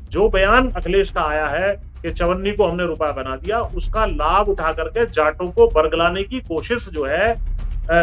जो बयान अखिलेश का आया है कि चवन्नी को हमने रुपया बना दिया, उसका लाभ उठा करके जाटों को बरगलाने की कोशिश जो है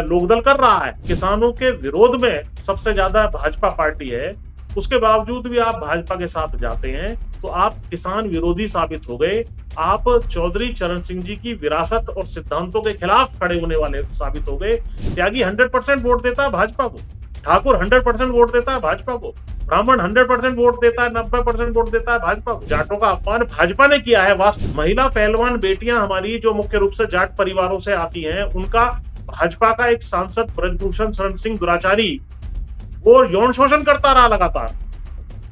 लोकदल कर रहा है। किसानों के विरोध में सबसे ज्यादा भाजपा पार्टी है, उसके बावजूद भी आप भाजपा के साथ जाते हैं, तो आप किसान विरोधी साबित हो गए। आप चौधरी चरण सिंह जी की विरासत और सिद्धांतों के खिलाफ खड़े होने वाले साबित हो गए। त्यागी 100% वोट देता है भाजपा को, ठाकुर 100% वोट देता है भाजपा को, ब्राह्मण 100% वोट देता है, 90% वोट देता है भाजपा को। जाटों का अपमान भाजपा ने किया है। वास्तव महिला पहलवान बेटियां हमारी जो मुख्य रूप से जाट परिवारों से आती हैं, उनका भाजपा का एक सांसद ब्रजभूषण शरण सिंह दुराचारी वो यौन शोषण करता रहा लगातार,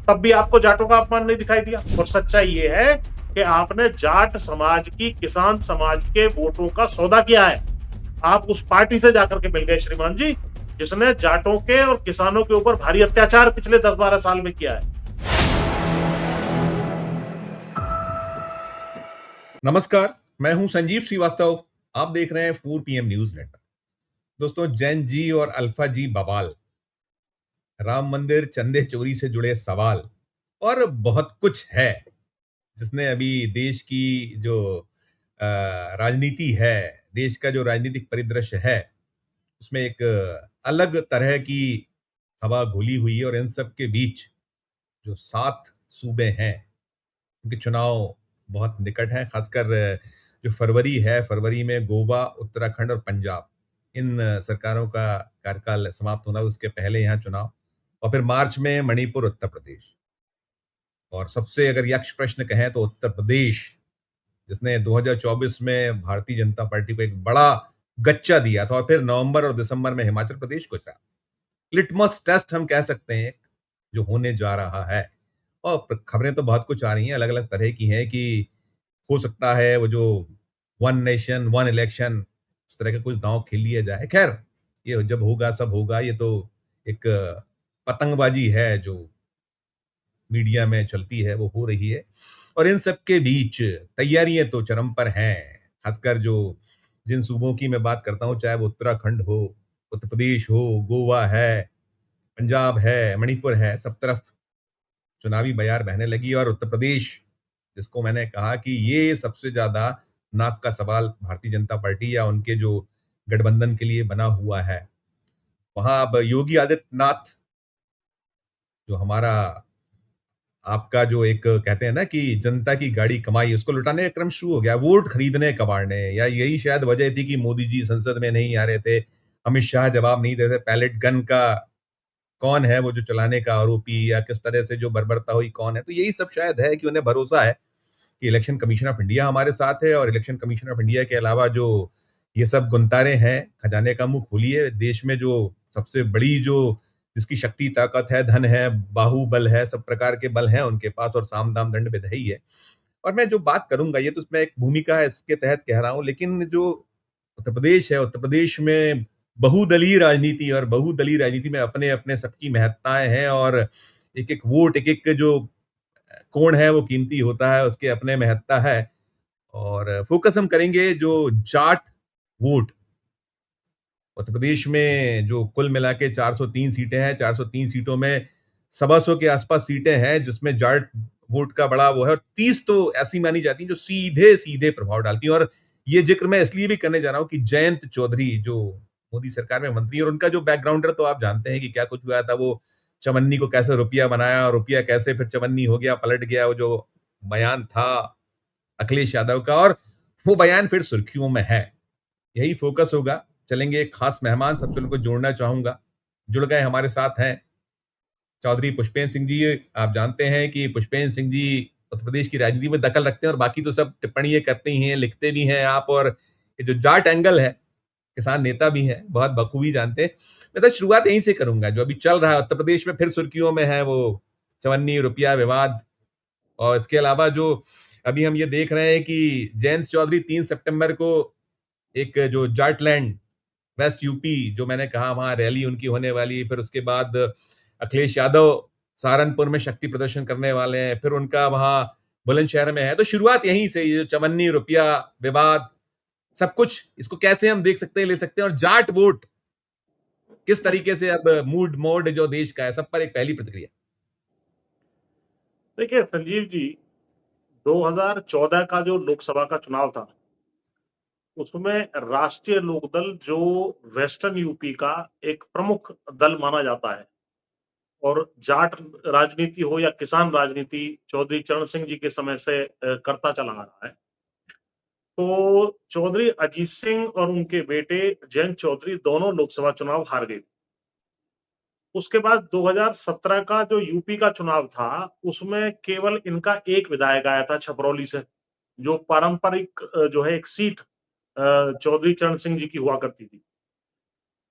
तब भी आपको जाटों का अपमान नहीं दिखाई दिया। और सच्चाई ये है कि आपने जाट समाज की, किसान समाज के वोटों का सौदा किया है। आप उस पार्टी से जाकर के मिल गए श्रीमान जी, जिसने जाटों के और किसानों के ऊपर भारी अत्याचार पिछले 10-12 साल में किया है। नमस्कार, मैं हूं संजीव श्रीवास्तव। आप देख रहे हैं 4 PM न्यूज नेटवर्क। दोस्तों, जैन जी और अल्फा जी बवाल, राम मंदिर चंदे चोरी से जुड़े सवाल और बहुत कुछ है जिसने अभी देश की जो राजनीति है, देश का जो राजनीतिक परिदृश्य है, उसमें एक अलग तरह की हवा घुली हुई है। और इन सब के बीच जो 7 सूबे हैं, उनके चुनाव बहुत निकट हैं। खासकर जो फरवरी है, फरवरी में गोवा, उत्तराखंड और पंजाब, इन सरकारों का कार्यकाल समाप्त होना, उसके पहले यहाँ चुनाव, और फिर मार्च में मणिपुर, उत्तर प्रदेश। और सबसे अगर यक्ष प्रश्न कहें तो उत्तर प्रदेश, जिसने 2024 में भारतीय जनता पार्टी को एक बड़ा गच्चा दिया था, और फिर नवंबर और दिसंबर में हिमाचल प्रदेश, गुजरात। लिटमस टेस्ट हम कह सकते हैं जो होने जा रहा है। और खबरें तो बहुत कुछ आ रही हैं, अलग अलग तरह की हैं कि हो सकता है वो जो वन नेशन वन इलेक्शन, उस तरह का कुछ दांव खेल लिया जाए। खैर, ये जब होगा सब होगा। ये तो एक पतंगबाजी है जो मीडिया में चलती है, वो हो रही है। और इन सब के बीच तैयारियां तो चरम पर हैं। खासकर जो जिन सूबों की मैं बात करता हूँ, चाहे वो उत्तराखंड हो, उत्तर प्रदेश हो, गोवा है, पंजाब है, मणिपुर है, सब तरफ चुनावी बयार बहने लगी। और उत्तर प्रदेश, जिसको मैंने कहा कि ये सबसे ज्यादा नाक का सवाल भारतीय जनता पार्टी या उनके जो गठबंधन के लिए बना हुआ है, वहां अब योगी आदित्यनाथ, जो हमारा आपका जो एक कहते हैं ना कि जनता की गाड़ी कमाई, उसको लुटाने का क्रम शुरू हो गया, वोट खरीदने कबाड़ने। या यही शायद वजह थी कि मोदी जी संसद में नहीं आ रहे थे, अमित शाह जवाब नहीं देते, पैलेट गन का कौन है वो जो चलाने का आरोपी, या किस तरह से जो बर्बरता हुई कौन है। तो यही सब शायद है कि उन्हें भरोसा है कि इलेक्शन कमीशन ऑफ इंडिया हमारे साथ है। और इलेक्शन कमीशन ऑफ इंडिया के अलावा जो ये सब गुंतारे हैं, खजाने का मुंह खोलिए। देश में जो सबसे बड़ी जो जिसकी शक्ति ताकत है, धन है, बाहुबल है, सब प्रकार के बल हैं उनके पास, और साम दाम दंड विधेयी है। और मैं जो बात करूंगा, ये तो उसमें एक भूमिका है, इसके तहत कह रहा हूं। लेकिन जो उत्तर प्रदेश है, उत्तर प्रदेश में बहुदलीय राजनीति, और बहुदलीय राजनीति में अपने अपने सबकी महत्ताएं हैं। और एक एक वोट, एक एक जो कोण है वो कीमती होता है, उसके अपने महत्ता है। और फोकस हम करेंगे जो जाट वोट, उत्तर प्रदेश में जो कुल मिला के 403 सीटें हैं, 403 सीटों में 125 के आसपास सीटें हैं जिसमें जाट वोट का बड़ा वो है। और 30 तो ऐसी मानी जाती हैं जो सीधे सीधे प्रभाव डालती हैं। और ये जिक्र मैं इसलिए भी करने जा रहा हूं कि जयंत चौधरी, जो मोदी सरकार में मंत्री, और उनका जो बैकग्राउंडर तो आप जानते हैं कि क्या कुछ हुआ था। वो चवन्नी को कैसे रुपया बनाया, और रुपया कैसे फिर चवन्नी हो गया, पलट गया। वो जो बयान था अखिलेश यादव का, और वो बयान फिर सुर्खियों में है। यही फोकस होगा। चलेंगे एक खास मेहमान, सबसे उनको जोड़ना चाहूंगा। जुड़ गए, हमारे साथ हैं चौधरी पुष्पेंद्र सिंह जी। आप जानते हैं कि पुष्पेंद्र सिंह जी उत्तर प्रदेश की राजनीति में दखल रखते हैं, और बाकी तो सब टिप्पणियां करते ही हैं, लिखते भी हैं आप। और ये जो जाट एंगल है, किसान नेता भी हैं, बहुत बखूबी जानते हैं। मैं तो शुरुआत यहीं से करूंगा। जो अभी चल रहा है उत्तर प्रदेश में, फिर सुर्खियों में है वो चवन्नी रुपया विवाद। और इसके अलावा जो अभी हम ये देख रहे हैं कि जयंत चौधरी 3 सितंबर को एक जो जाटलैंड, वेस्ट यूपी, जो मैंने कहा वहां रैली उनकी होने वाली है। फिर उसके बाद अखिलेश यादव सहारनपुर में शक्ति प्रदर्शन करने वाले हैं। फिर उनका वहां बुलंदशहर में है। तो शुरुआत यहीं से, ये चवन्नी रुपया विवाद, सब कुछ इसको कैसे हम देख सकते हैं, ले सकते हैं। और जाट वोट किस तरीके से अब मूड मोड जो देश का है, सब पर एक पहली प्रतिक्रिया। देखिए संजीव जी, 2014 का जो लोकसभा का चुनाव था, उसमें राष्ट्रीय लोकदल जो वेस्टर्न यूपी का एक प्रमुख दल माना जाता है, और जाट राजनीति हो या किसान राजनीति चौधरी चरण सिंह जी के समय से करता चला आ रहा है। तो चौधरी अजीत सिंह और उनके बेटे जयंत चौधरी दोनों लोकसभा चुनाव हार गए। उसके बाद 2017 का जो यूपी का चुनाव था, उसमें केवल इनका एक विधायक आया था छपरौली से, जो पारंपरिक जो है एक सीट चौधरी चरण सिंह जी की हुआ करती थी।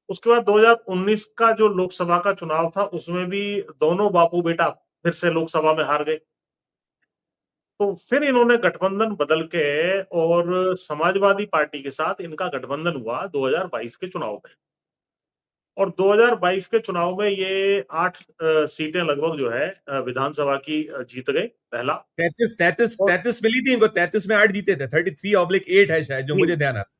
उसके बाद 2019 का जो लोकसभा का चुनाव था, उसमें भी दोनों बापू बेटा फिर से लोकसभा में हार गए। तो फिर इन्होंने गठबंधन बदल के और समाजवादी पार्टी के साथ इनका गठबंधन हुआ 2022 के चुनाव में। और 2022 के चुनाव में ये 8 सीटें लगभग जो है विधानसभा की जीत गए, पहला। 33 मिली थी इनको, 33 में 8 जीते थे, 33/8 है शायद, जो मुझे ध्यान आता।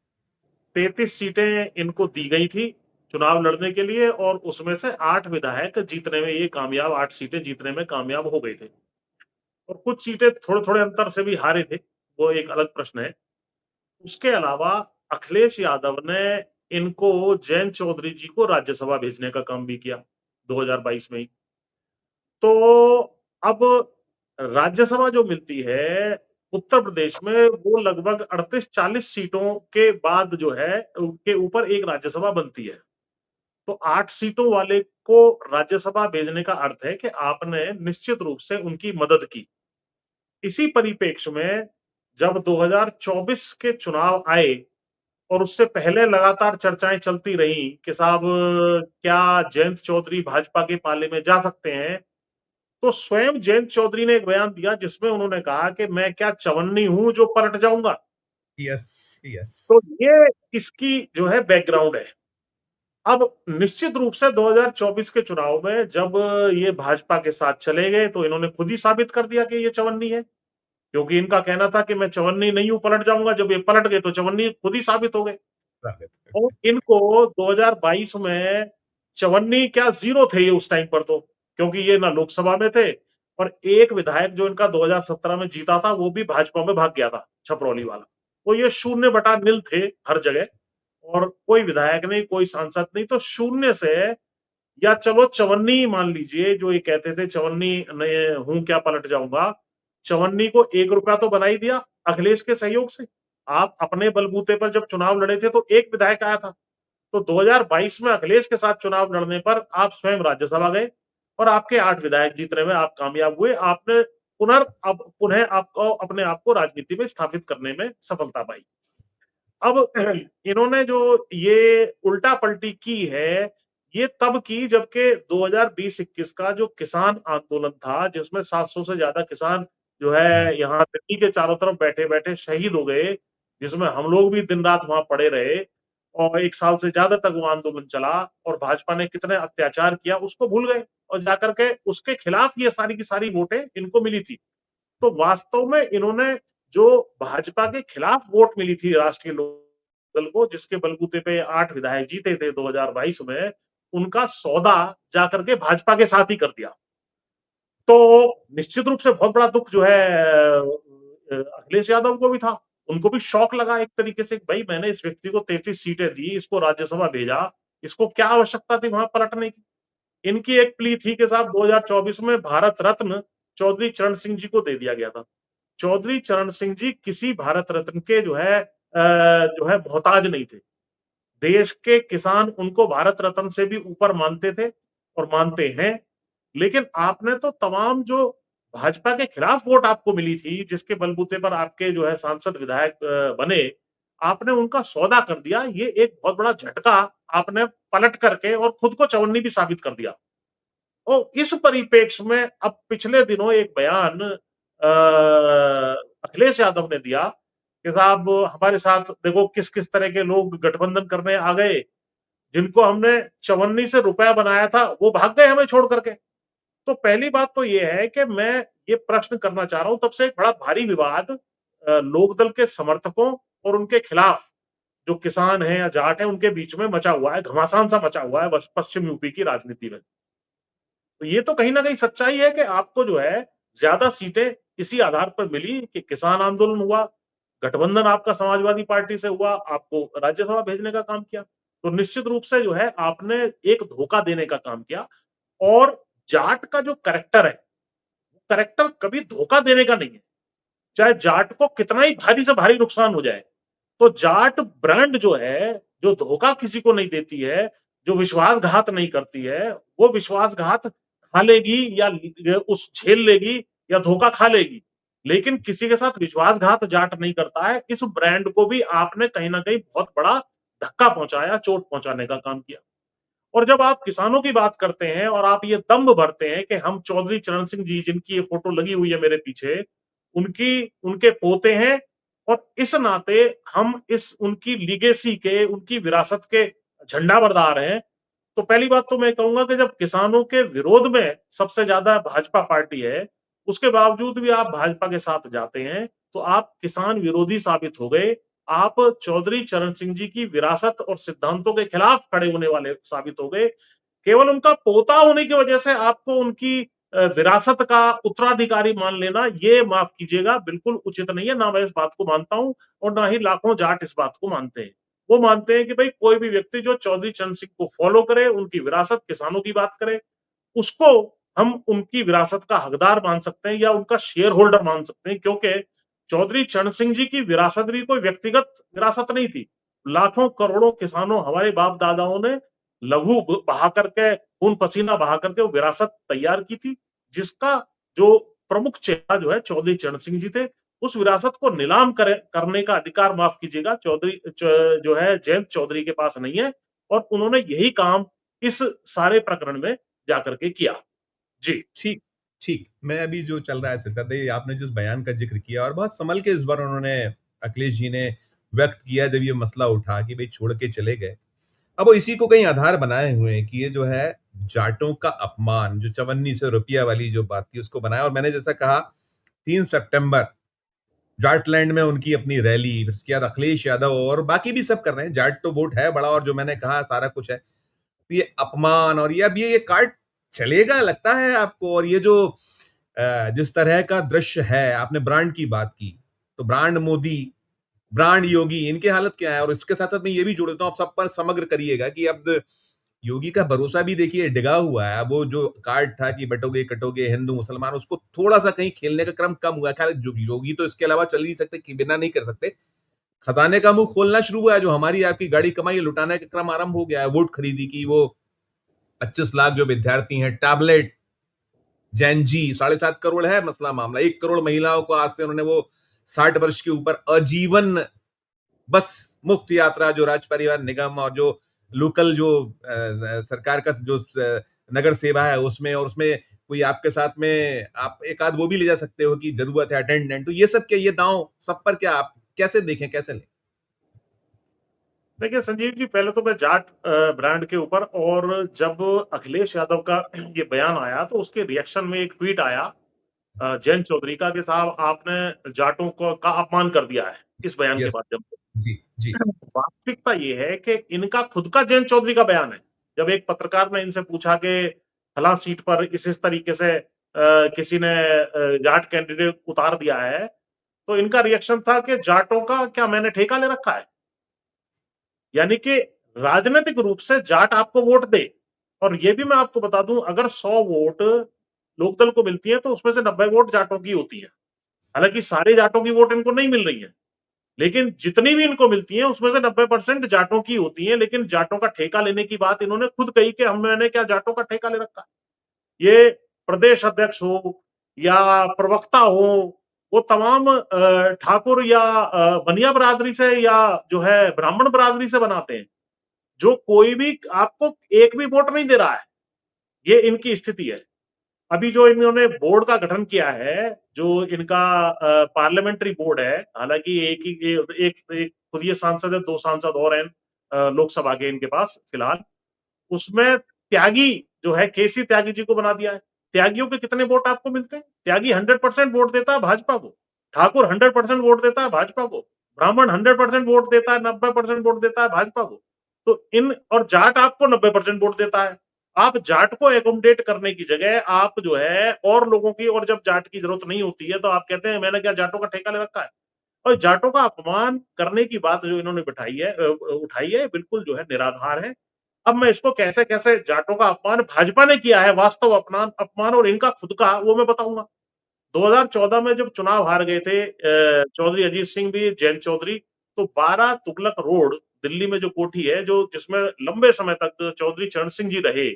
33 सीटें इनको दी गई थी चुनाव लड़ने के लिए, और उसमें से 8 विधायक जीतने में ये कामयाब, 8 सीटें जीतने में कामयाब हो गए थे। और कुछ सीटें थोड़े थोड़े अंतर से भी हारे थे, वो एक अलग प्रश्न है। उसके अलावा अखिलेश यादव ने इनको, जयंत चौधरी जी को राज्यसभा भेजने का काम भी किया 2022 में ही। तो अब राज्यसभा जो मिलती है उत्तर प्रदेश में, वो लगभग 38-40 सीटों के बाद जो है उनके ऊपर एक राज्यसभा बनती है। तो 8 सीटों वाले को राज्यसभा भेजने का अर्थ है कि आपने निश्चित रूप से उनकी मदद की। इसी परिप्रेक्ष्य में जब 2024 के चुनाव आए, और उससे पहले लगातार चर्चाएं चलती रही कि साहब क्या जयंत चौधरी भाजपा के पाले में जा सकते हैं, तो स्वयं जयंत चौधरी ने एक बयान दिया जिसमें उन्होंने कहा कि मैं क्या चवन्नी हूं जो पलट जाऊंगा। Yes, yes. तो ये इसकी जो है बैकग्राउंड है। अब निश्चित रूप से 2024 के चुनाव में जब ये भाजपा के साथ चले गए, तो इन्होंने खुद ही साबित कर दिया कि ये चवन्नी है, क्योंकि इनका कहना था कि मैं चवन्नी नहीं हूं, पलट जाऊंगा। जब ये पलट गए तो चवन्नी खुद ही साबित हो गए। और इनको 2022 में चवन्नी क्या, जीरो थे ये उस टाइम पर, तो क्योंकि ये ना लोकसभा में थे, और एक विधायक जो इनका 2017 में जीता था वो भी भाजपा में भाग गया था, छपरौली वाला। तो ये 0/0 थे हर जगह, और कोई विधायक नहीं, कोई सांसद नहीं, तो शून्य से, या चलो चवन्नी मान लीजिए, जो ये कहते थे चवन्नी हूं क्या पलट जाऊंगा, चवन्नी को 1 रुपया तो बना ही दिया अखिलेश के सहयोग से। आप अपने बलबूते पर जब चुनाव लड़े थे तो एक विधायक आया था, तो 2022 में अखिलेश के साथ चुनाव लड़ने पर आप स्वयं राज्यसभा गए, और आपके 8 विधायक जीतने में आप कामयाब हुए। आपने पुनः आपको अपने आप को राजनीति में स्थापित करने में सफलता पाई। अब इन्होंने जो ये उल्टा पलटी की है, ये तब की जबकि 2020-21 का जो किसान आंदोलन था, जिसमें 700 से ज्यादा किसान जो है यहाँ दिल्ली के चारों तरफ बैठे बैठे शहीद हो गए, जिसमें हम लोग भी दिन रात वहां पड़े रहे, और 1 साल से ज्यादा तक वो आंदोलन चला, और भाजपा ने कितने अत्याचार किया उसको भूल गए, और जाकर के उसके खिलाफ ये सारी की सारी वोटें इनको मिली थी। तो वास्तव में इन्होंने जो भाजपा के खिलाफ वोट मिली थी राष्ट्रीय लोकदल को, जिसके बलबूते पे 8 विधायक जीते थे 2022 में, उनका सौदा जाकर के भाजपा के साथ ही कर दिया। तो निश्चित रूप से बहुत बड़ा दुख जो है अखिलेश यादव को भी था। उनको भी शौक लगा एक तरीके से, भाई मैंने इस व्यक्ति को 33 सीटें दी, इसको राज्यसभा भेजा, इसको क्या आवश्यकता थी वहां पलटने की। इनकी एक प्ली थी कि साहब 2024 में भारत रत्न चौधरी चरण सिंह जी को दे दिया गया था। चौधरी चरण सिंह जी किसी भारत रत्न के जो है मोहताज नहीं थे। देश के किसान उनको भारत रत्न से भी ऊपर मानते थे और मानते हैं। लेकिन आपने तो तमाम जो भाजपा के खिलाफ वोट आपको मिली थी, जिसके बलबूते पर आपके जो है सांसद विधायक बने, आपने उनका सौदा कर दिया। ये एक बहुत बड़ा झटका आपने पलट करके और खुद को चवन्नी भी साबित कर दिया। और इस परिप्रेक्ष्य में अब पिछले दिनों एक बयान अखिलेश यादव ने दिया कि साहब हमारे साथ देखो किस किस तरह के लोग गठबंधन करने आ गए, जिनको हमने चवन्नी से रुपया बनाया था वो भाग गए हमें छोड़ करके। तो पहली बात तो ये है कि मैं ये प्रश्न करना चाह रहा हूं, तब से एक बड़ा भारी विवाद लोकदल के समर्थकों और उनके खिलाफ, जो किसान हैं या जाट हैं, उनके बीच में मचा हुआ है, घमासान सा मचा हुआ है पश्चिम यूपी की राजनीति में। तो ये तो कहीं ना कहीं सच्चाई है कि आपको जो है ज्यादा सीटें इसी आधार पर मिली कि किसान आंदोलन हुआ, गठबंधन आपका समाजवादी पार्टी से हुआ, आपको राज्यसभा भेजने का काम किया। तो निश्चित रूप से जो है आपने एक धोखा देने का काम किया। और जाट का जो कैरेक्टर है, कैरेक्टर कभी धोखा देने का नहीं है, चाहे जाट को कितना ही भारी से भारी नुकसान हो जाए। तो जाट ब्रांड जो है, जो धोखा किसी को नहीं देती है, जो विश्वासघात नहीं करती है, वो विश्वासघात खा लेगी या उस झेल लेगी या धोखा खा लेगी, लेकिन किसी के साथ विश्वासघात जाट नहीं करता है। इस ब्रांड को भी आपने कहीं ना कहीं बहुत बड़ा धक्का पहुंचाया, चोट पहुंचाने का काम किया। और जब आप किसानों की बात करते हैं और आप ये दम्भ भरते हैं कि हम चौधरी चरण सिंह जी, जिनकी ये फोटो लगी हुई है मेरे पीछे, उनकी उनके पोते हैं, और इस नाते हम इस उनकी लीगेसी के, उनकी विरासत के झंडा बरदार हैं। तो पहली बात तो मैं कहूंगा कि जब किसानों के विरोध में सबसे ज्यादा भाजपा पार्टी है, उसके बावजूद भी आप भाजपा के साथ जाते हैं, तो आप किसान विरोधी साबित हो गए। आप चौधरी चरण सिंह जी की विरासत और सिद्धांतों के खिलाफ खड़े होने वाले साबित हो गए। केवल उनका पोता होने की वजह से आपको उनकी विरासत का उत्तराधिकारी मान लेना, ये माफ कीजिएगा, बिल्कुल उचित नहीं है। ना मैं इस बात को मानता हूं और ना ही लाखों जाट इस बात को मानते हैं। वो मानते हैं कि भाई कोई भी व्यक्ति जो चौधरी चरण सिंह को फॉलो करे, उनकी विरासत, किसानों की बात करे, उसको हम उनकी विरासत का हकदार मान सकते हैं या उनका शेयर होल्डर मान सकते हैं। क्योंकि चौधरी चरण सिंह जी की विरासत भी कोई व्यक्तिगत विरासत नहीं थी। लाखों करोड़ों किसानों, हमारे बाप दादाओं ने लहू बहा करके, खून पसीना बहा करके वो विरासत तैयार की थी, जिसका जो प्रमुख चेहरा जो है चौधरी चरण सिंह जी थे। उस विरासत को नीलाम करने का अधिकार, माफ कीजिएगा, जो है जयंत चौधरी के पास नहीं है। और उन्होंने यही काम इस सारे प्रकरण में जाकर के किया। जी। ठीक, ठीक। मैं अभी जो चल रहा है सिलसिला, देखिए आपने जिस बयान का ज़िक्र किया और बहुत संभल के इस बार उन्होंने, अखिलेश जी ने व्यक्त किया जब ये मसला उठा कि भई छोड़ के चले गए। अब वो इसी को कहीं आधार बनाए हुए हैं कि ये जो है जाटों का अपमान, जो 5400 रुपया वाली जो बात थी उसको बनाया। और मैंने जैसा कहा 3 सितंबर जाटलैंड में उनकी अपनी रैली, फिर उसके बाद अखिलेश यादव और बाकी भी सब कर रहे हैं। जाट तो वोट है बड़ा और जो मैंने कहा सारा कुछ है। तो ये अपमान और ये अब ये कार्ड चलेगा लगता है आपको? और ये जो जिस तरह का दृश्य है, आपने ब्रांड की बात की, तो ब्रांड मोदी, ब्रांड योगी, इनकी हालत क्या है? और इसके साथ-साथ मैं ये भी जोड़ देता हूँ, आप सब पर समग्र करिएगा कि अब योगी का भरोसा भी देखिए डिगा हुआ है। अब वो जो कार्ड था कि बटोगे-कटोगे हिंदू-मुसलमान, उसको थोड़ा-सा कहीं खेलने का क्रम कम हुआ है। खैर जो योगी तो इसके अलावा चल नहीं सकते, कि बिना नहीं कर सकते। खजाने का मुंह खोलना शुरू हुआ है, जो हमारी आपकी गाड़ी कमाई है, लुटाने का क्रम आरंभ हो गया है। वोट खरीदी की, वो 25 लाख जो विद्यार्थी हैं, टैबलेट, जैन जी, 7.5 करोड़ है मसला मामला। 1 करोड़ महिलाओं को आज से उन्होंने वो 60 वर्ष के ऊपर आजीवन बस मुफ्त यात्रा, जो राज परिवार निगम और जो लोकल जो सरकार का जो नगर सेवा है उसमें, और उसमें कोई आपके साथ में आप एक आध वो भी ले जा सकते हो कि जरूरत है अटेंडेंट। तो ये सब क्या, ये दांव सब पर क्या आप कैसे देखें, कैसे लें? देखिए संजीव जी, पहले तो मैं जाट ब्रांड के ऊपर, और जब अखिलेश यादव का ये बयान आया तो उसके रिएक्शन में एक ट्वीट आया जयंत चौधरी का कि साहब आपने जाटों को का अपमान कर दिया है इस बयान के यस। माध्यम से। जी, जी। वास्तविकता ये है कि इनका खुद का जयंत चौधरी का बयान है। जब एक पत्रकार ने इनसे पूछा कि फला सीट पर इस तरीके से किसी ने जाट कैंडिडेट उतार दिया है, तो इनका रिएक्शन था कि जाटों का क्या मैंने ठेका ले रखा है? यानी कि राजनीतिक रूप से जाट आपको वोट दे। और ये भी मैं आपको बता दूं, अगर 100 वोट लोकदल को मिलती है तो उसमें से 90 वोट जाटों की होती है। हालांकि सारे जाटों की वोट इनको नहीं मिल रही है, लेकिन जितनी भी इनको मिलती है उसमें से 90% जाटों की होती है। लेकिन जाटों का ठेका लेने की बात इन्होंने खुद कही कि हम, मैंने क्या जाटों का ठेका ले रखा है? ये प्रदेश अध्यक्ष हो या प्रवक्ता हो, वो तमाम ठाकुर या बनिया बरादरी से या जो है ब्राह्मण बरादरी से बनाते हैं। जो कोई भी आपको एक भी वोट नहीं दे रहा है, ये इनकी स्थिति है। अभी जो इन्होंने बोर्ड का गठन किया है, जो इनका पार्लियामेंट्री बोर्ड है, हालांकि एक खुद ये सांसद है, 2 सांसद और हैं लोकसभा के इनके पास फिलहाल। उसमें त्यागी जो है, केसी त्यागी जी को बना दिया है। त्यागियों के कितने वोट आपको मिलते हैं? त्यागी 100% वोट देता है भाजपा को, ठाकुर 100% वोट देता है भाजपा को, ब्राह्मण 100% वोट देता है, 90% वोट देता है भाजपा को। तो इन और जाट आपको 90% वोट देता है। आप जाट को एकोमोडेट करने की जगह आप जो है और लोगों की, और जब जाट की जरूरत नहीं होती है तो आप कहते हैं मैंने क्या जाटों का ठेका ले रखा है। और जाटों का अपमान करने की बात जो इन्होंने उठाई है बिल्कुल जो है निराधार है। अब मैं इसको कैसे कैसे जाटों का अपमान भाजपा ने किया है, वास्तव अपमान अपमान और इनका खुद का, वो मैं बताऊंगा। 2014 में जब चुनाव हार गए थे चौधरी अजीत सिंह भी, जयंत चौधरी, तो 12 तुगलक रोड दिल्ली में जो कोठी है, जो जिसमें लंबे समय तक चौधरी चरण सिंह जी रहे,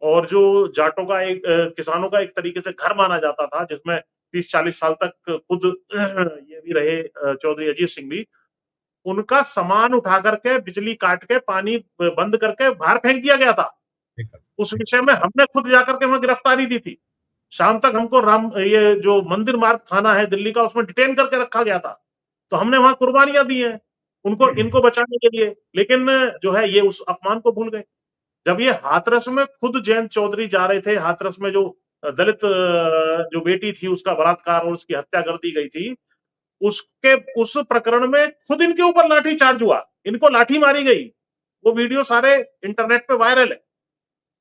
और जो जाटों का एक किसानों का एक तरीके से घर माना जाता था, जिसमें 30-40 साल तक खुद ये भी रहे चौधरी अजीत सिंह भी, उनका सामान उठा करके बिजली काट के पानी बंद करके बाहर फेंक दिया गया था। उस विषय में हमने खुद जाकर के वहां गिरफ्तारी दी थी। शाम तक हमको राम ये जो मंदिर मार्ग थाना है दिल्ली का, उसमें डिटेन करके रखा गया था। तो हमने वहां कुर्बानियां दी हैं उनको, इनको बचाने के लिए। लेकिन जो है ये उस अपमान को भूल गए। जब ये हाथरस में खुद जयंत चौधरी जा रहे थे, हाथरस में जो दलित जो बेटी थी उसका बलात्कार और उसकी हत्या कर दी गई थी, उसके उस प्रकरण में खुद इनके ऊपर लाठी चार्ज हुआ, इनको लाठी मारी गई। वो वीडियो सारे इंटरनेट पे वायरल है।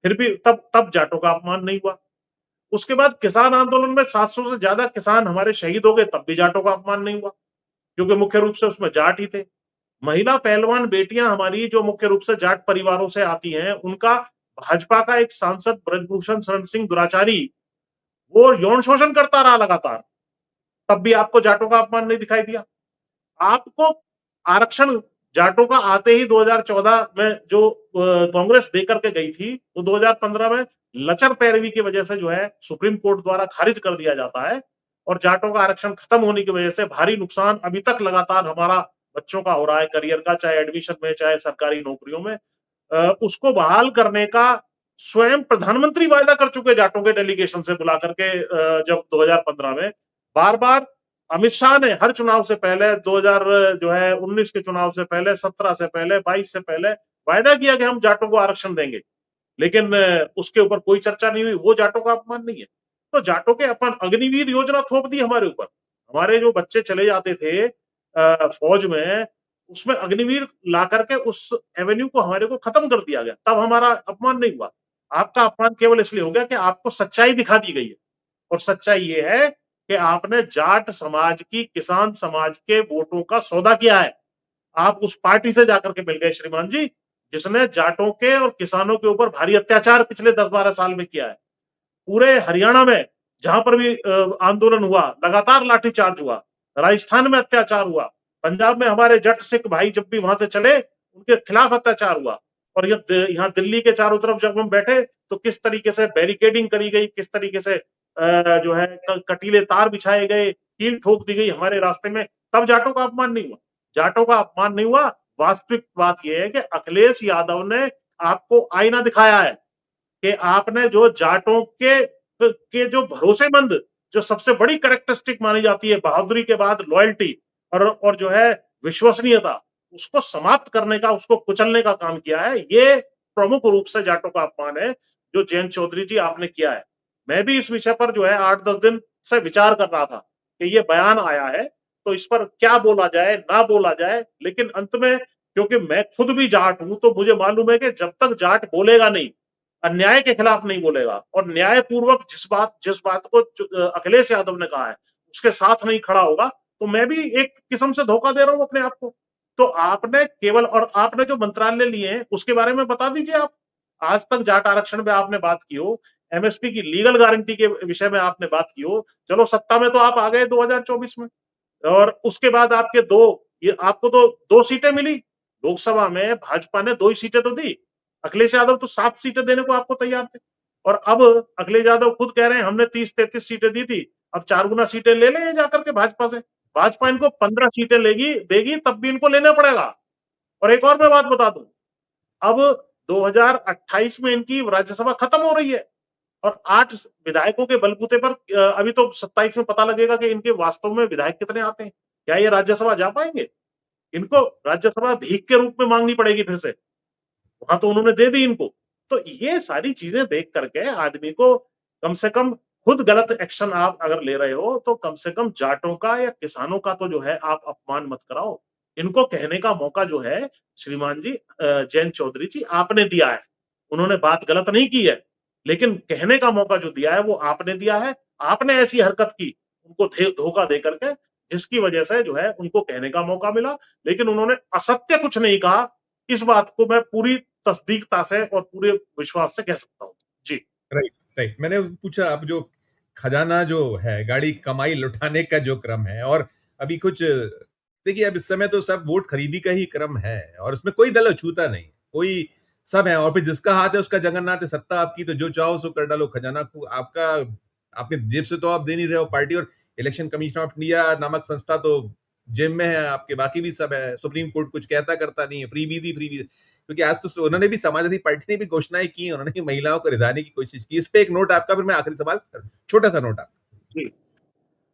फिर भी तब तब जाटों का अपमान नहीं हुआ। उसके बाद किसान आंदोलन में 700 से ज्यादा किसान हमारे शहीद हो गए, तब भी जाटों का अपमान नहीं हुआ, क्योंकि मुख्य रूप से उसमें जाट ही थे। महिला पहलवान बेटियां हमारी जो मुख्य रूप से जाट परिवारों से आती हैं, उनका भाजपा का एक सांसद ब्रजभूषण शरण सिंह दुराचारी वो यौन शोषण करता रहा लगातार, तब भी आपको जाटों का अपमान नहीं दिखाई दिया। आपको आरक्षण जाटों का आते ही 2014 में जो कांग्रेस देकर के गई थी, वो 2015 में लचर पैरवी की वजह से जो है सुप्रीम कोर्ट द्वारा खारिज कर दिया जाता है, और जाटों का आरक्षण खत्म होने की वजह से भारी नुकसान अभी तक लगातार हमारा बच्चों का हो रहा है, करियर का, चाहे एडमिशन में चाहे सरकारी नौकरियों में। उसको बहाल करने का स्वयं प्रधानमंत्री वायदा कर चुके जाटों के डेलीगेशन से बुला करके, जब 2015 में बार बार अमित शाह ने हर चुनाव से पहले, 2000 जो है 19 के चुनाव से पहले, 17 से पहले, 22 से पहले वायदा किया कि हम जाटों को आरक्षण देंगे, लेकिन उसके ऊपर कोई चर्चा नहीं हुई। वो जाटों का अपमान नहीं है। तो जाटों के अपन अग्निवीर योजना थोप दी हमारे ऊपर। हमारे जो बच्चे चले जाते थे फौज में, उसमें अग्निवीर ला करके उस एवेन्यू को हमारे को खत्म कर दिया गया, तब हमारा अपमान नहीं हुआ। आपका अपमान केवल इसलिए हो गया कि आपको सच्चाई दिखा दी गई है, और सच्चाई ये है कि आपने जाट समाज की, किसान समाज के वोटों का सौदा किया है। आप उस पार्टी से जाकर के मिल गए श्रीमान जी, जिसने जाटों के और किसानों के ऊपर भारी अत्याचार पिछले 10-12 साल में किया है। पूरे हरियाणा में जहां पर भी आंदोलन हुआ, लगातार लाठीचार्ज हुआ, राजस्थान में अत्याचार हुआ, पंजाब में हमारे जट सिख भाई जब भी वहां से चले, उनके खिलाफ अत्याचार हुआ। और यहाँ दिल्ली के चारों तरफ जब हम बैठे, तो किस तरीके से बैरिकेडिंग करी गई, किस तरीके से जो है कटीले तार बिछाए गए, कील ठोक दी गई हमारे रास्ते में, तब जाटों का अपमान नहीं हुआ। जाटों का अपमान नहीं हुआ। वास्तविक बात यह है कि अखिलेश यादव ने आपको आईना दिखाया है कि आपने जो जाटों के जो भरोसेमंद, जो सबसे बड़ी कैरेक्टरिस्टिक मानी जाती है बहादुरी के बाद लॉयल्टी और जो है विश्वसनीयता, उसको समाप्त करने का, उसको कुचलने का काम किया है। ये प्रमुख रूप से जाटों का अपमान है जो जयंत चौधरी जी आपने किया है। मैं भी इस विषय पर जो है 8-10 दिन से विचार कर रहा था कि ये बयान आया है, तो इस पर क्या बोला जाए ना बोला जाए, लेकिन अंत में क्योंकि मैं खुद भी जाट हूं, तो मुझे मालूम है कि जब तक जाट बोलेगा नहीं, अन्याय के खिलाफ नहीं बोलेगा, और न्यायपूर्वक जिस बात को अखिलेश यादव ने कहा है उसके साथ नहीं खड़ा होगा, तो मैं भी एक किस्म से धोखा दे रहा हूं अपने आप को। तो आपने केवल, और आपने जो मंत्रालय लिए हैं उसके बारे में बता दीजिए। आप आज तक जाट आरक्षण में आपने बात की हो, एमएसपी की लीगल गारंटी के विषय में आपने बात की हो, चलो सत्ता में तो आप आ गए 2024 में, और उसके बाद आपके ये आपको तो 2 सीटें मिली लोकसभा में, भाजपा ने 2 ही सीटें तो दी। अखिलेश यादव तो 7 सीटें देने को आपको तैयार थे, और अब अखिलेश यादव खुद कह रहे हैं हमने 30-33 सीटें दी थी, अब 4 गुना सीटें ले लें जाकर के भाजपा से। भाजपा इनको 15 सीटें देगी, तब भी इनको लेना पड़ेगा। और एक और मैं बात बता दूं, अब 2028 में इनकी राज्यसभा खत्म हो रही है, और 8 विधायकों के बलबूते पर अभी तो 27 में पता लगेगा कि इनके वास्तव में विधायक कितने आते हैं। क्या ये राज्यसभा जा पाएंगे? इनको राज्यसभा भीख के रूप में मांगनी पड़ेगी फिर से। वहां तो उन्होंने दे दी इनको। तो ये सारी चीजें देख करके आदमी को कम से कम, खुद गलत एक्शन आप अगर ले रहे हो तो कम से कम जाटों का या किसानों का तो जो है आप अपमान मत कराओ। इनको कहने का मौका जो है श्रीमान जी जयंत चौधरी जी आपने दिया है। उन्होंने बात गलत नहीं की है, लेकिन कहने का मौका जो दिया है वो आपने दिया है। आपने ऐसी हरकत की उनको धोखा दे करके, जिसकी वजह से जो है उनको कहने का मौका मिला, लेकिन उन्होंने असत्य कुछ नहीं कहा। इस बात को मैं पूरी तस्दीकता से और पूरे विश्वास से कह सकता हूँ। जी। Right, right. मैंने पूछा, अब जो खजाना जो है, गाड़ी कमाई लुटाने का जो क्रम है, और अभी कुछ देखिए, अब इस समय तो सब वोट खरीदी का ही क्रम है, और उसमें कोई दल अछूता नहीं, कोई सब है, और फिर जिसका हाथ है उसका जगन्नाथ है, सत्ता आपकी, तो जो चाहो सो कर डालो, खजाना को आपका, आपने जेब से तो आप दे नहीं रहे हो, पार्टी और इलेक्शन कमीशन ऑफ इंडिया नामक संस्था तो जेब में है आपके, बाकी भी सब है, सुप्रीम कोर्ट कुछ कहता करता नहीं है, फ्री, क्योंकि आज तो उन्होंने भी, समाजवादी पार्टी ने भी घोषणाएं की, उन्होंने भी महिलाओं को रिझाने की कोशिश की। इस पे एक नोट आपका, फिर मैं आखिरी सवाल, छोटा सा नोट आपका। जी,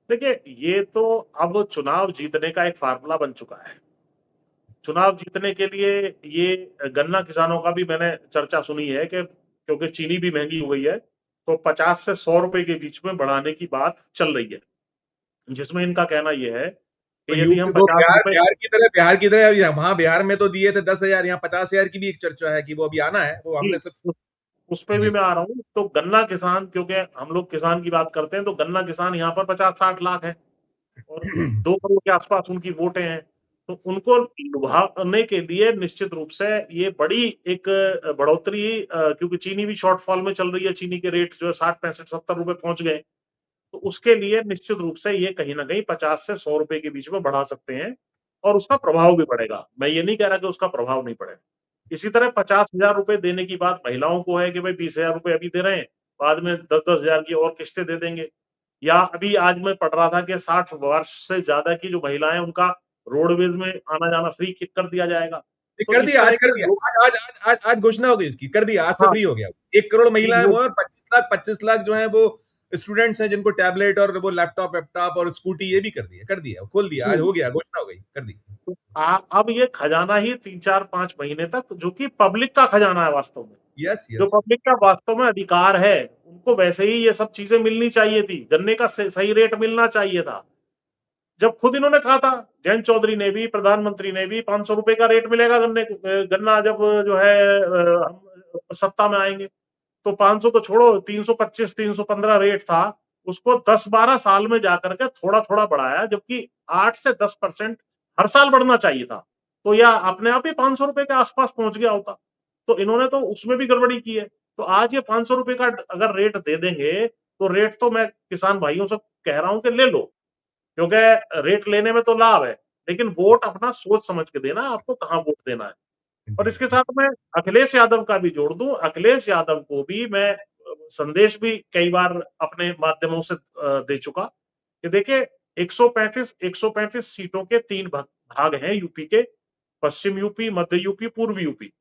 देखिए, ये तो अब चुनाव जीतने का एक फार्मूला बन चुका है। चुनाव जीतने के लिए ये गन्ना किसानों का भी मैंने चर्चा सुनी है कि क्योंकि चीनी भी महंगी हो गई है, तो 50 से 100 रुपए के बीच में बढ़ाने की बात चल रही है, जिसमें इनका कहना यह है तो कि यदि हम यूपी तो 50 रुपए, बिहार की तरह अभी वहां बिहार में तो दिए थे 10,000, यहाँ 50,000 की भी एक चर्चा है कि वो अभी आना है, वो जी, हमने सिर्फ। उस पे भी जी। मैं आ रहा हूँ। तो गन्ना किसान, क्योंकि हम लोग किसान की बात करते हैं, तो गन्ना किसान यहाँ पर 50-60 लाख है और 2 करोड़ के आसपास उनकी वोटें हैं। तो उनको लुभाने के लिए निश्चित रूप से ये बड़ी एक बढ़ोतरी, क्योंकि चीनी भी शॉर्टफॉल में चल रही है, चीनी के रेट जो है 60, 65, 70 रुपए पहुंच गए। तो उसके लिए निश्चित रूप से ये कहीं न कहीं 50 से 100 रुपए के बीच में बढ़ा सकते हैं और उसका प्रभाव भी पड़ेगा। मैं ये नहीं कह रहा कि उसका प्रभाव नहीं पड़ेगा। इसी तरह 50,000 रुपए देने की बात महिलाओं को है कि भाई 20,000 रुपए अभी दे रहे हैं, बाद में 10-10 हज़ार की और किस्तें दे देंगे। या अभी आज मैं पढ़ रहा था कि 60 वर्ष से ज़्यादा की जो महिलाएँ हैं, उनका रोडवेज़ में आना-जाना फ्री किक कर दिया जाएगा। ये तो कर इस दिया, तरह आज कर के दिया, लोग, आज घोषणा हो गई इसकी, कर दिया, आज से हाँ, फ्री हो गया। 1 करोड़ जी, महिलाएं वो वो, और 25 लाख जो है वो स्टूडेंट्स हैं, जिनको टैबलेट और वो लैपटॉप वैपटॉप और स्कूटी, ये भी कर दिया, खोल दिया, आज हो जी। गया, घोषणा हो गई, कर दी। अब ये खजाना ही 3-4-5 महीने तक, जो कि पब्लिक का खजाना है वास्तव में, यस, जो यस। पब्लिक का वास्तव में अधिकार है, उनको वैसे ही ये सब चीजें मिलनी चाहिए थी। गन्ने का सही रेट मिलना चाहिए था। जब खुद इन्होंने कहा था, जयंत चौधरी ने भी, प्रधानमंत्री ने भी, 500 रुपए का रेट मिलेगा गन्ना जब जो है हम सत्ता में आएंगे। तो 500 तो छोड़ो, 325, 315 रेट था। उसको 10-12 साल में जाकर के थोड़ा-थोड़ा बढ़ाया, जबकि 8 से 10% हर साल बढ़ना चाहिए था। तो यह अपने आप ही 500 रुपए के आसपास पहुंच गया होता। तो इन्होंने तो उसमें भी गड़बड़ी की है। तो आज ये 500 रुपए का अगर रेट दे देंगे, तो रेट तो मैं किसान भाइयों से कह रहा हूं कि ले लो, क्योंकि रेट लेने में तो लाभ है, लेकिन वोट अपना सोच समझ के देना, आपको कहाँ वोट देना है। और जी, इसके जी। साथ मैं अखिलेश यादव का भी जोड़ दूं। अखिलेश यादव को भी मैं संदेश भी कई बार अपने माध्यमों से दे चुका कि देखिए, 135 सीटों के 3 भाग हैं यूपी के, पश्चिम यूपी, मध्य यूपी, पूर्व यूपी,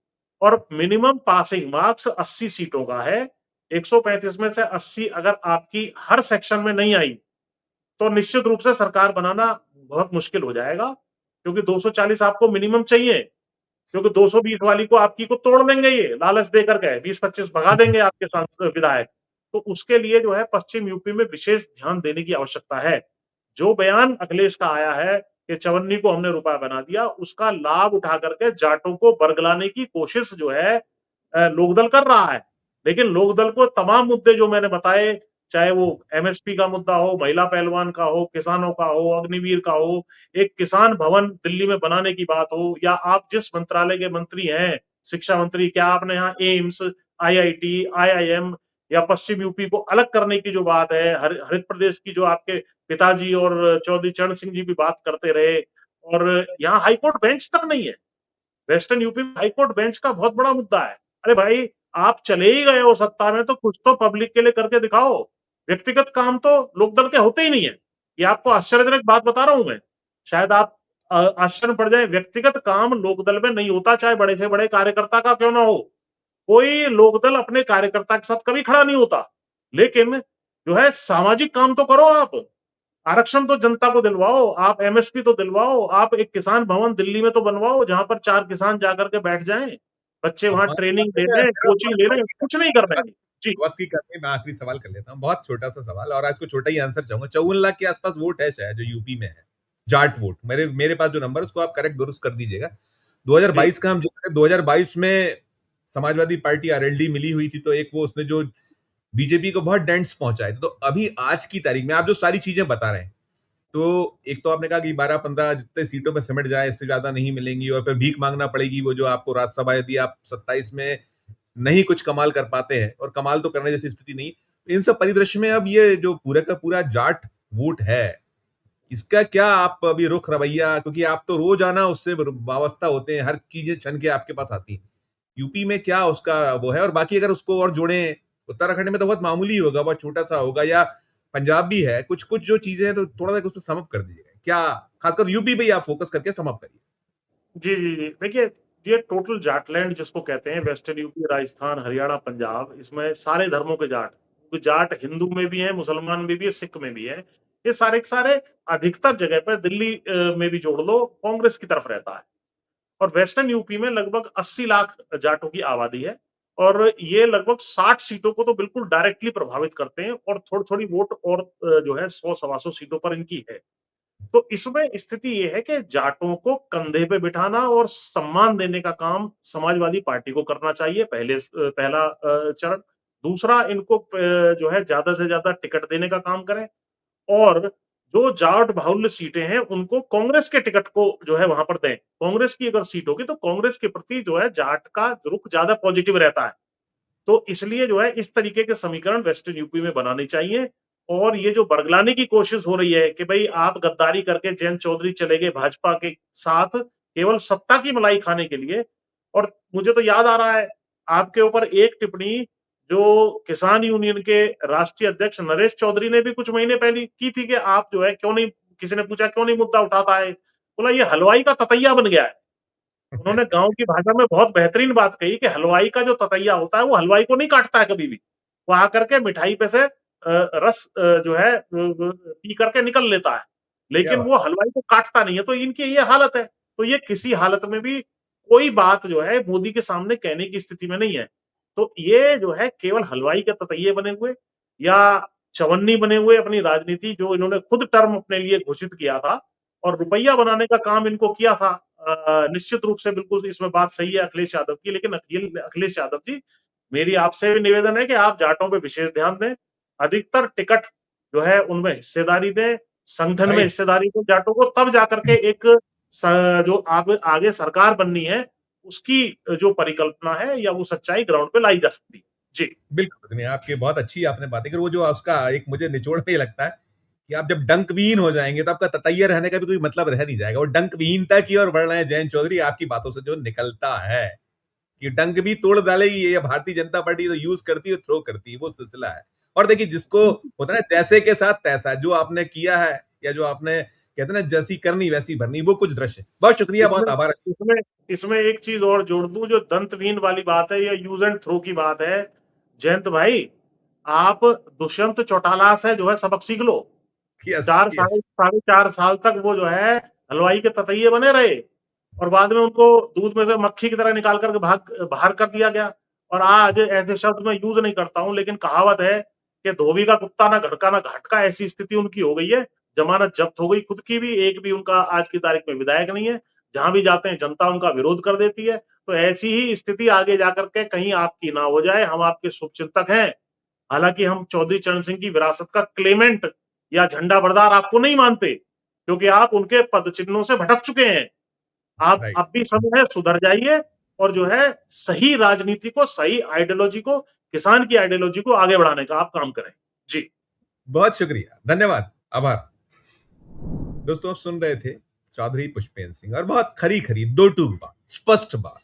और मिनिमम पासिंग मार्क्स 80 सीटों का है। 135 में से 80 अगर आपकी हर सेक्शन में नहीं आई, तो निश्चित रूप से सरकार बनाना बहुत मुश्किल हो जाएगा, क्योंकि 240 आपको मिनिमम चाहिए, क्योंकि 220 वाली को आपकी को तोड़ देंगे, ये लालच देकर के 20-25 भगा देंगे आपके सांसद विधायक। तो उसके लिए जो है पश्चिम यूपी में विशेष ध्यान देने की आवश्यकता है। जो बयान अखिलेश का आया है कि चवन्नी को हमने रुपया बना दिया, उसका लाभ उठा करके जाटों को बरगलाने की कोशिश जो है लोकदल कर रहा है। लेकिन लोकदल को तमाम मुद्दे जो मैंने बताए, चाहे वो एमएसपी का मुद्दा हो, महिला पहलवान का हो, किसानों का हो, अग्निवीर का हो, एक किसान भवन दिल्ली में बनाने की बात हो, या आप जिस मंत्रालय के मंत्री हैं, शिक्षा मंत्री, क्या आपने यहाँ एम्स, आईआईटी, आईआईएम या पश्चिम यूपी को अलग करने की जो बात है, हरित प्रदेश की जो आपके पिताजी और चौधरी चरण सिंह जी भी बात करते रहे, और यहाँ हाईकोर्ट बेंच तक नहीं है। वेस्टर्न यूपी में हाईकोर्ट बेंच का बहुत बड़ा मुद्दा है। अरे भाई, आप चले ही गए हो सत्ता में, तो कुछ तो पब्लिक के लिए करके दिखाओ। व्यक्तिगत काम तो लोकदल के होते ही नहीं है। ये आपको आश्चर्यजनक बात बता रहा हूं मैं, शायद आप आश्चर्य में पड़ जाए। व्यक्तिगत काम लोकदल में नहीं होता, चाहे बड़े से बड़े कार्यकर्ता का क्यों ना हो। कोई लोकदल अपने कार्यकर्ता के साथ कभी खड़ा नहीं होता, लेकिन जो है सामाजिक काम तो करो आप। आरक्षण तो जनता को दिलवाओ, आप एमएसपी तो दिलवाओ, आप एक किसान भवन दिल्ली में तो बनवाओ, जहां पर 4 किसान जाकर के बैठ जाएं, बच्चे अब वहां मान ट्रेनिंग ले लीजिए, लें, मेरा कोचिंग ले लें, कुछ नहीं कर रहे हैं। जी। वक्त की करनी, मैं आखिरी सवाल कर लेता हूँ, बहुत छोटा सा सवाल, और आज को छोटा ही आंसर चाहूंगा। 54 लाख के आसपास वोट है शायद जो यूपी में है, जाट वोट, मेरे मेरे पास जो नंबर है उसको आप करेक्ट दुरुस्त कर दीजिएगा। जी। 2022 का हम जो 2022 में समाजवादी पार्टी आरएलडी मिली हुई थी, तो एक वो उसने जो बीजेपी को बहुत डेंट्स पहुंचाए थे। तो अभी आज की तारीख में आप जो सारी चीजें बता रहे हैं, तो एक तो आपने कहा कि 12-15 जितने सीटों में सिमट जाए, इससे ज्यादा नहीं मिलेंगी और फिर भीख मांगना पड़ेगी। वो जो आपको राज्यसभा यदि आप 27 में नहीं कुछ कमाल कर पाते हैं, और कमाल तो करने जैसी स्थिति नहीं, इन सब परिदृश्य में अब ये जो पूरा का पूरा जाट वोट है, इसका क्या आप अभी रुख रवैया, क्योंकि आप तो रोजाना उससे वाबस्ता होते हैं, हर चीजें छन के आपके पास आती हैं, यूपी में क्या उसका वो है? और बाकी अगर उसको और जोड़े, उत्तराखंड में तो बहुत मामूली होगा, बहुत छोटा सा होगा, या पंजाब भी है, कुछ कुछ जो चीजें हैं, तो थोड़ा सा उसमें समअप कर दीजिएगा क्या, खासकर यूपी पे ही आप फोकस करके समअप करिए। जी जी जी, देखिए, ये टोटल जाटलैंड जिसको कहते हैं, वेस्टर्न यूपी, राजस्थान, हरियाणा, पंजाब, इसमें सारे धर्मों के जाट, तो जाट हिंदू में भी है, मुसलमान में भी है, सिख में भी है। ये सारे के सारे अधिकतर जगह पर दिल्ली में भी जोड़ लो, कांग्रेस की तरफ रहता है। और वेस्टर्न यूपी में लगभग 80 लाख जाटों की आबादी है, और ये लगभग 60 सीटों को तो बिल्कुल डायरेक्टली प्रभावित करते हैं, और थोड़ी थोड़ी वोट और जो है 100-125 सीटों पर इनकी है। तो इसमें स्थिति ये है कि जाटों को कंधे पे बिठाना और सम्मान देने का काम समाजवादी पार्टी को करना चाहिए, पहला चरण। दूसरा, इनको जो है ज्यादा से ज्यादा टिकट देने का काम करें, और जो जाट बाहुल्य सीटें हैं उनको कांग्रेस के टिकट को जो है वहां पर दें। कांग्रेस की अगर सीट होगी तो कांग्रेस के प्रति जो है जाट का रुख ज्यादा पॉजिटिव रहता है। तो इसलिए जो है इस तरीके के समीकरण वेस्टर्न यूपी में बनाने चाहिए। और ये जो बरगलाने की कोशिश हो रही है कि भाई आप गद्दारी करके जयंत चौधरी चले गए भाजपा के साथ केवल सत्ता की मलाई खाने के लिए। और मुझे तो याद आ रहा है आपके ऊपर एक टिप्पणी जो किसान यूनियन के राष्ट्रीय अध्यक्ष नरेश चौधरी ने भी कुछ महीने पहले की थी कि आप जो है क्यों नहीं, किसी ने पूछा क्यों नहीं मुद्दा उठाता है, बोला ये हलवाई का ततैया बन गया है। उन्होंने गाँव की भाषा में बहुत बेहतरीन बात कही कि हलवाई का जो ततैया होता है वो हलवाई को नहीं काटता है कभी भी। वो आकर के मिठाई पे से रस जो है पी करके निकल लेता है। क्या लेकिन बात। वो हलवाई को काटता नहीं है, तो इनकी ये हालत है। तो ये किसी हालत में भी कोई बात जो है मोदी के सामने कहने की स्थिति में नहीं है। तो ये जो है केवल हलवाई के ततैये बने हुए या चवन्नी बने हुए अपनी राजनीति जो इन्होंने खुद टर्म अपने लिए घोषित किया था और रुपया बनाने का काम इनको किया था। निश्चित रूप से बिल्कुल इसमें बात सही है अखिलेश यादव की, लेकिन अखिलेश यादव जी, मेरी आपसे भी निवेदन है कि आप जाटों पे विशेष ध्यान दें, अधिकतर टिकट जो है उनमें हिस्सेदारी दें, संगठन में राइट। हिस्सेदारी दें जाटों को, तब जाकर के एक जो आप आगे सरकार बननी है उसकी जो परिकल्पना है या वो सच्चाई ग्राउंड पे लाई जा सकती है। जी। बिल्कुल नहीं, आपकी बहुत अच्छी आपने बातें करी। वो जो उसका एक मुझे निचोड़ में ये लगता है कि आप जब डंकविहीन हो जाएंगे तो आपका ततैया रहने का भी कोई मतलब रह नहीं जाएगा। वो डंकविहीनता की ओर बढ़ रहे हैं जयंत चौधरी, आपकी बातों से जो निकलता है कि डंक भी तोड़ डालेगी, ये भारतीय जनता पार्टी तो यूज करती है, थ्रो करती है, वो सिलसिला है। और देखिए, जिसको होता है ना जैसे के साथ तैसा, जो आपने किया है या जो आपने कहते हैं ना जैसी करनी वैसी भरनी, वो कुछ दृश्य। बहुत शुक्रिया, बहुत इसमें आभार। इसमें इसमें एक चीज और जोड़ दूं, जो दंतहीन वाली बात है या यूज एंड थ्रो की बात है, जयंत भाई, आप दुष्यंत चौटाला से जो है सबक सीख लो। यस, चार साढ़े यस। साढ़े 4 साल तक वो जो है हलवाई के ततैये बने रहे, और बाद में उनको दूध में से मक्खी की तरह निकाल करके बाहर कर दिया गया। और आज ऐसे शब्द मैं यूज नहीं करता हूं, लेकिन कहावत है कि धोबी का कुत्ता ना घटका ना घाटका, ऐसी स्थिति उनकी हो गई है। जमानत जब्त हो गई खुद की भी, एक भी उनका आज की तारीख में विधायक नहीं है। जहां भी जाते हैं जनता उनका विरोध कर देती है। तो ऐसी ही स्थिति आगे जाकर के कहीं आपकी ना हो जाए। हम आपके शुभचिंतक हैं, हालांकि हम चौधरी चरण सिंह की विरासत का क्लेमेंट या झंडा बरदार आपको नहीं मानते, क्योंकि आप उनके पद चिन्हों से भटक चुके हैं। आप राइट। अब भी समय है, सुधर जाइए, और जो है सही राजनीति को, सही आइडियोलॉजी को, किसान की आइडियोलॉजी को आगे बढ़ाने का आप काम करें। जी। बहुत शुक्रिया, धन्यवाद, आभार। दोस्तों, आप सुन रहे थे चौधरी पुष्पेंद्र सिंह, और बहुत खरी खरी दो टूक बात, स्पष्ट बात,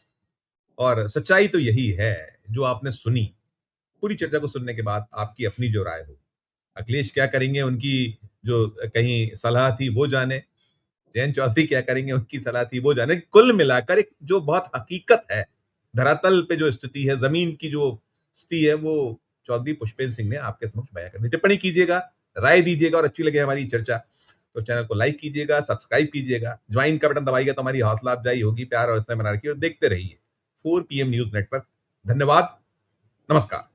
और सच्चाई तो यही है जो आपने सुनी। पूरी चर्चा को सुनने के बाद आपकी अपनी जो राय हो, अखिलेश क्या करेंगे, उनकी जो कहीं सलाह थी वो जाने, जयंत चौधरी क्या करेंगे, उनकी सलाह थी वो जाने। कुल मिलाकर एक जो बहुत हकीकत है, धरातल पे जो स्थिति है, जमीन की जो स्थिति है, वो चौधरी पुष्पेंद्र सिंह ने आपके समक्ष बयां कर दी। टिप्पणी कीजिएगा, राय दीजिएगा, और अच्छी लगे हमारी चर्चा तो चैनल को लाइक कीजिएगा, सब्सक्राइब कीजिएगा, ज्वाइन का बटन दबाइएगा तो हमारी हौसला अफजाई होगी। प्यार और स्नेह बना रखिए और देखते रहिए 4 PM न्यूज नेटवर्क। धन्यवाद, नमस्कार।